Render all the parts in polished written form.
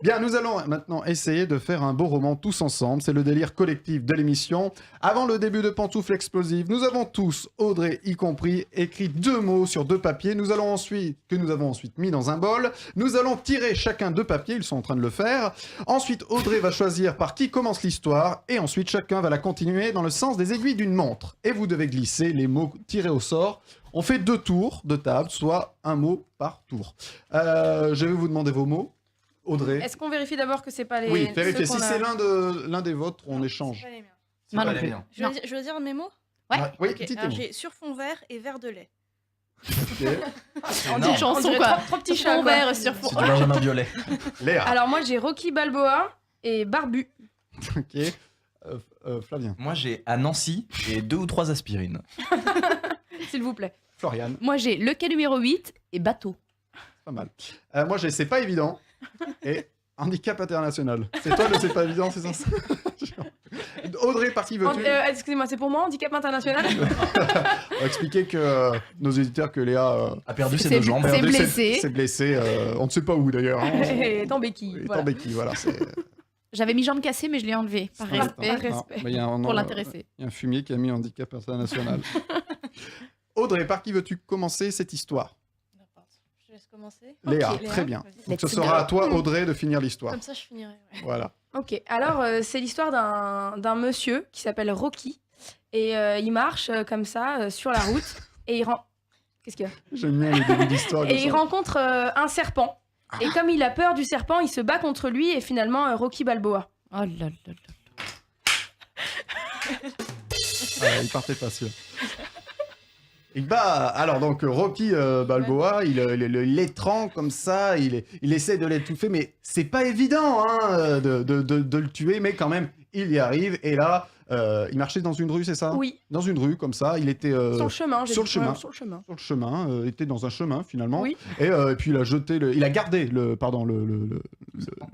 Bien, nous allons maintenant essayer de faire un beau roman tous ensemble. C'est le délire collectif de l'émission. Avant le début de Pantoufles Explosives, nous avons tous, Audrey y compris, écrit 2 mots sur 2 papiers. Nous avons ensuite mis dans un bol. Nous allons tirer chacun 2 papiers. Ils sont en train de le faire. Ensuite, Audrey va choisir par qui commence l'histoire. Et ensuite, chacun va la continuer dans le sens des aiguilles d'une montre. Et vous devez glisser les mots tirés au sort. On fait 2 tours de table, soit un mot par tour. Je vais vous demander vos mots. Audrey. Est-ce qu'on vérifie d'abord que c'est pas les... Oui, vérifiez. Si ceux qu'on a- c'est l'un des vôtres, on échange. C'est pas les miens. C'est Moi pas non les plus. miens. Je veux dire mes mots. Ouais. Oui, Ok, dites alors les mots. j'ai sur fond vert et vert de lait. Ok. On Non. dit chanson dirait quoi. trop petit chat, Fond quoi. vert sur fond. C'est du Benjamin Biolay. Léa. Alors moi j'ai Rocky Balboa et Barbu. Ok. Flavien. Moi, j'ai à Nancy et 2 ou 3 aspirines. S'il vous plaît. Florian. Moi j'ai le quai numéro 8 et bateau. Pas mal. Moi, j'ai C'est pas évident. Et handicap international. C'est toi le C'est pas évident, c'est ça? Audrey, par qui veux-tu? Excusez-moi, c'est pour moi, handicap international. On va expliquer que nos éditeurs, que Léa A perdu ses C'est 2 jambes. c'est perdu, blessé. s'est blessée. On ne sait pas où d'ailleurs. Hein. Et tant béquille. Il est en Voilà. béquille, voilà. J'avais mis jambe cassée mais je l'ai enlevé par Ouais, respect par non, respect. mais il y a un- pour non, l'intéresser. Il y a un fumier qui a mis handicap international. Audrey, par qui veux-tu commencer cette histoire? N'importe. Je laisse commencer. Léa, Ok, très bien. vas-y. Donc ce Let's sera à go. toi, Audrey, de finir l'histoire. Comme ça je finirai. Ouais. Voilà. Ok, alors c'est l'histoire d'un monsieur qui s'appelle Rocky. Et il marche comme ça sur la route. Et il rend... Qu'est-ce qu'il y a? J'aime bien les débuts d'histoire. Et il rencontre un serpent. Et comme il a peur du serpent, il se bat contre lui et finalement Rocky Balboa. Oh là là là. Il partait pas sûr. Alors donc Rocky Balboa, il l'étrangle comme ça, il essaie de l'étouffer, mais c'est pas évident hein, de le tuer, mais quand même il y arrive. Et là, il marchait dans une rue, c'est ça? Oui, Dans une rue comme ça, il était sur le chemin. j'ai sur dit. le chemin. Ouais, sur le chemin. sur le chemin, il était dans un chemin finalement. Oui. Et puis il a gardé le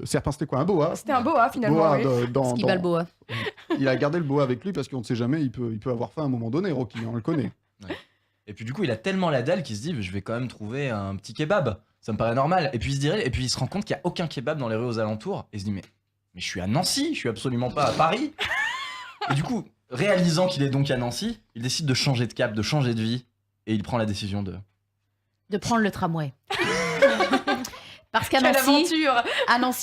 serpent, c'était quoi? Un boa? C'était un boa finalement. Boa Oui. Ski Balboa. Il a gardé le boa avec lui parce qu'on ne sait jamais, il peut avoir faim à un moment donné, Rocky, on le connaît. Et puis du coup, il a tellement la dalle qu'il se dit je vais quand même trouver un petit kebab. Ça me paraît normal. Et puis il se rend compte qu'il n'y a aucun kebab dans les rues aux alentours. Et il se dit mais je suis à Nancy, je suis absolument pas à Paris. Et du coup, réalisant qu'il est donc à Nancy, il décide de changer de cap, de changer de vie. Et il prend la décision de... De prendre le tramway. Parce qu'à Quelle Nancy, aventure!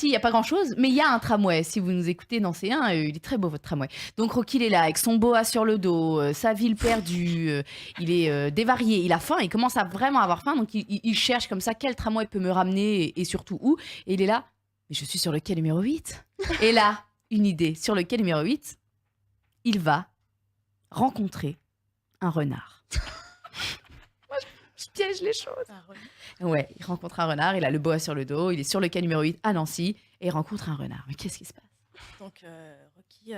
il n'y a pas grand-chose, mais il y a un tramway. Si vous nous écoutez dans C1, il est très beau votre tramway. Donc Rocky, il est là avec son boa sur le dos, sa ville perdue, il est dévarié, il a faim, il commence à vraiment avoir faim, donc il cherche comme ça quel tramway peut me ramener et surtout où. Et il est là, mais je suis sur le quai numéro 8. Et là, une idée, sur le quai numéro 8, il va rencontrer un renard. Je piège les choses. Ouais, il rencontre un renard, il a le boa sur le dos, il est sur le quai numéro 8 à Nancy et il rencontre un renard. Mais qu'est-ce qui se passe? Donc Rocky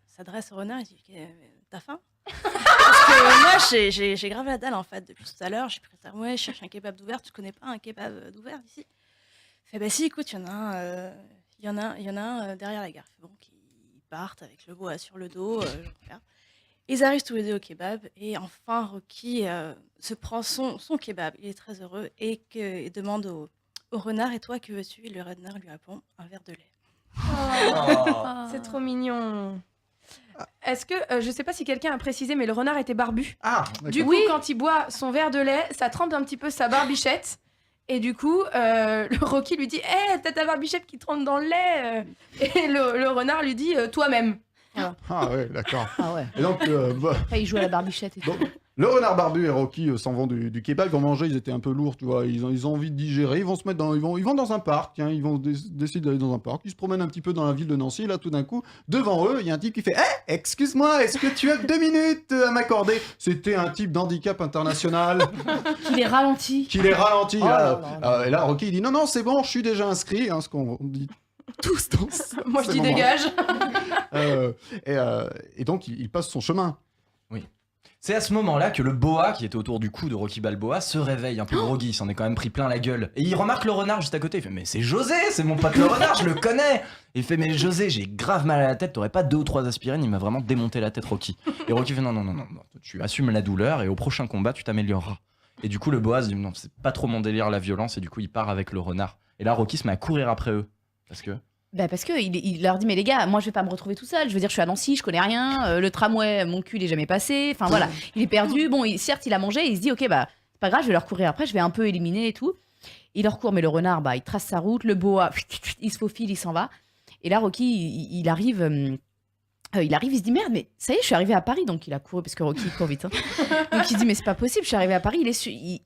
s'adresse au renard et dit t'as faim? Parce que moi j'ai grave la dalle en fait depuis tout à l'heure. J'ai pris le tramway, je cherche un kebab d'ouvert. Tu connais pas un kebab d'ouvert ici? Il fait bah si, écoute, il y en a un derrière la gare. Bon, ils partent avec le boa sur le dos. Je regarde. Ils arrivent tous les deux au kebab et enfin Rocky se prend son kebab. Il est très heureux et il demande au renard et toi que veux-tu? Et le renard lui répond un verre de lait. Ah. C'est trop mignon. Est-ce que je sais pas si quelqu'un a précisé, mais le renard était barbu. Ah, Du coup, quand il boit son verre de lait, ça trempe un petit peu sa barbichette. Et du coup, le Rocky lui dit « t'as ta barbichette qui trempe dans le lait !» Et le renard lui dit « toi-même ». Ah ouais, d'accord. Ah ouais. Et donc, Après, il joue à la barbichette et tout. donc, le renard barbu et Rocky s'en vont du kebab, ils vont manger, ils étaient un peu lourds, tu vois, ils ont envie de digérer, ils vont se mettre ils vont dans un parc, tiens, ils vont décider d'aller dans un parc, ils se promènent un petit peu dans la ville de Nancy, là tout d'un coup, devant eux, il y a un type qui fait « excuse-moi, est-ce que tu as 2 minutes à m'accorder ?» C'était un type d'handicap international Il est ralenti. qui les ralentit. Oh Là. là là. Et là, Rocky il dit « Non, c'est bon, je suis déjà inscrit, hein, ce qu'on dit tous dans ce Moi, je ce dis moment. dégage. Et donc, il passe son chemin. C'est à ce moment-là que le boa, qui était autour du cou de Rocky Balboa, se réveille un peu groggy, il s'en est quand même pris plein la gueule. Et il remarque le renard juste à côté, il fait « Mais c'est José, c'est mon pote le renard, je le connais !» Et il fait « Mais José, j'ai grave mal à la tête, t'aurais pas 2 ou 3 aspirines, il m'a vraiment démonté la tête Rocky. » Et Rocky fait « Non, tu assumes la douleur et au prochain combat, tu t'amélioreras. » Et du coup, le boa se dit « Non, c'est pas trop mon délire la violence » et du coup, il part avec le renard. Et là, Rocky se met à courir après eux. Parce que. Bah parce que il leur dit mais les gars, moi je vais pas me retrouver tout seul. Je veux dire, je suis à Nancy, je connais rien. Le tramway, mon cul, il est jamais passé. Enfin voilà, il est perdu. Bon, certes, il a mangé. Il se dit ok bah c'est pas grave, je vais leur courir après. Je vais un peu éliminer et tout. Il leur court, mais le renard, bah il trace sa route. Le boa, il se faufile, il s'en va. Et là, Rocky, il arrive. Il arrive, il se dit merde, mais ça y est, je suis arrivé à Paris. Donc il a couru parce que Rocky il court vite. Hein. Donc il se dit mais c'est pas possible, je suis arrivé à Paris.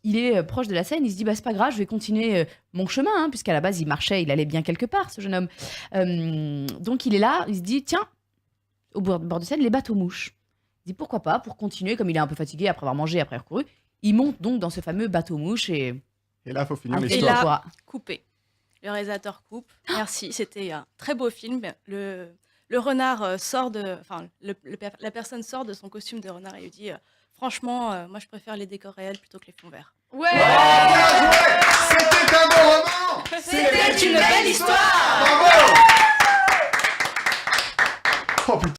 Il est proche de la Seine. Il se dit bah c'est pas grave, je vais continuer mon chemin, hein, puisqu'à la base il marchait, il allait bien quelque part, ce jeune homme. Donc il est là, il se dit tiens, au bord de Seine, les bateaux mouches. Il dit pourquoi pas, pour continuer, comme il est un peu fatigué après avoir mangé, après avoir couru. Il monte donc dans ce fameux bateau mouche et là, faut finir Et l'histoire. là, coupé. Le réalisateur coupe. Merci, c'était un très beau film. Le renard sort de... Enfin, la personne sort de son costume de renard et lui dit franchement, moi je préfère les décors réels plutôt que les fonds verts. ouais. Bien joué. C'était un bon roman. C'était une belle histoire. Bravo. Oh putain.